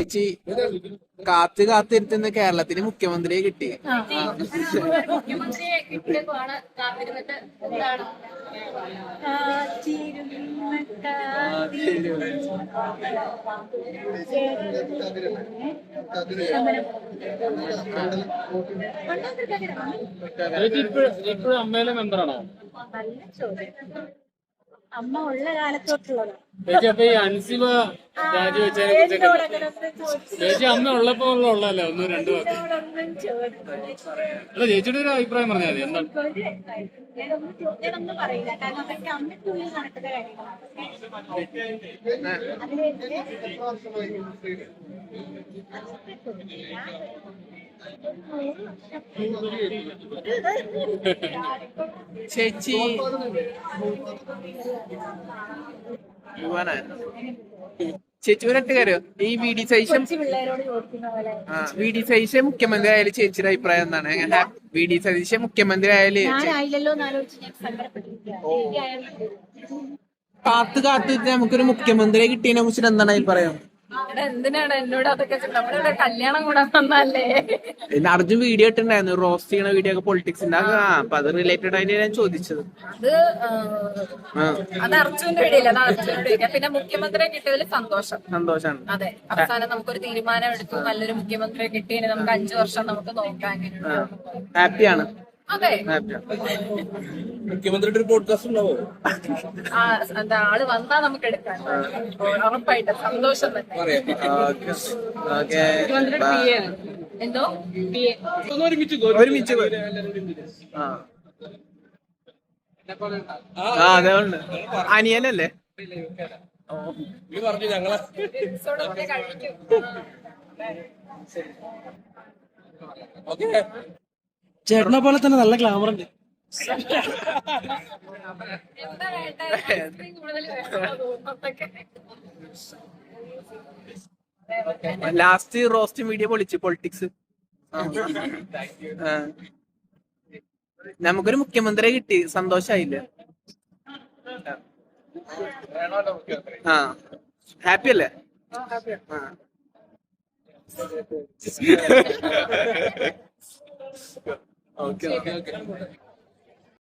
ചേച്ചി കാത്ത് കാത്തിരുത്തുന്ന കേരളത്തിന് മുഖ്യമന്ത്രിയെ കിട്ടി. മുഖ്യമന്ത്രിയെ കിട്ടിയപ്പോഴാണ് കാത്തിരുന്നിട്ട് എന്താണ് ഇപ്പോഴും അമ്മയിലെ മെമ്പറാണോ? നല്ല ചോദ്യം. അമ്മ ഉള്ള കാലത്തോട്ടുള്ളതാണ്. ചേച്ചി അപ്പൊ ഈ അൻസിബ രാജിവെച്ചതിനെ കുറിച്ചൊക്കെ ചേച്ചി അമ്മ ഉള്ളപ്പോ ഉള്ളല്ലേ ഒന്നും രണ്ടു വാക്ക്. അല്ല ചേച്ചിയുടെ ഒരു അഭിപ്രായം പറഞ്ഞാൽ മതി. എന്താണ് ഞാനൊന്നും പറയില്ല, കാരണം അതൊക്കെ അമ്മയ്ക്കുള്ളിൽ നടക്കുന്ന ചേച്ചി ചേച്ചി ഒരൊറ്റ കാര്യം, ഈ വി ഡി സതീശൻ പിള്ളേരോട് ചോദിക്കുന്ന പോലെ വി ഡി സതീശൻ മുഖ്യമന്ത്രി ആയാലും ചേച്ചിയുടെ അഭിപ്രായം എന്താണ്? വി ഡി സതീശൻ മുഖ്യമന്ത്രി ആയാലും ഞാനായില്ലല്ലോ എന്നാലോചിച്ച് ഞാൻ സങ്കടപ്പെട്ടിരിക്കുകയാണ്. കാത്ത് കാത്ത് നമുക്കൊരു മുഖ്യമന്ത്രിയെ കിട്ടിയതിനെ കുറിച്ചിട്ട് എന്താണ് അഭിപ്രായം? എന്തിനാണ് എന്നോട് അതൊക്കെ? നമ്മളിവിടെ കല്യാണം കൂടാൻ വന്നല്ലേ. ഇന്ന് അർജുൻ വീഡിയോ ഇട്ടുണ്ടായിരുന്നു, റോസ്റ്റ് ചെയ്യണ വീഡിയോ ഒക്കെ പൊളിറ്റിക്സിന്റെ. അപ്പൊ അത് റിലേറ്റഡ് ആയിട്ട് ഞാൻ ചോദിച്ചത്. അത് അർജുന്റെ വീഡിയോ അത് അർജുനോട് ചോദിക്കാം. പിന്നെ മുഖ്യമന്ത്രിയെ കിട്ടിയതിൽ സന്തോഷാണ്. അതെ, അവസാനം നമുക്കൊരു തീരുമാനം എടുത്തു, നല്ലൊരു മുഖ്യമന്ത്രിയെ കിട്ടി. നമുക്ക് 5 വർഷം നമുക്ക് നോക്കാം. ഹാപ്പിയാണ്. അതെ, മുഖ്യമന്ത്രിയുടെ ഒരു പോഡ്കാസ്റ്റ് ഉണ്ടാവോ? എന്താ ആള് വന്നാ നമുക്ക് എടുക്കാൻ ഉറപ്പായിട്ട് സന്തോഷം തന്നെ. എന്തോ ഒരുമിച്ച് അതെ ഉണ്ട്. അനിയനല്ലേ? പറഞ്ഞു ഞങ്ങളെ ചേട്ടനെ പോലെ തന്നെ നല്ല ഗ്ലാമർ ഉണ്ട്. ലാസ്റ്റ് റോസ്റ്റ് വീഡിയോ പൊളിച്ച് പൊളിറ്റിക്സ്. നമുക്കൊരു മുഖ്യമന്ത്രിയെ കിട്ടി, സന്തോഷായില്ലേ? ഹാപ്പി അല്ലേ? ഓക്കെ.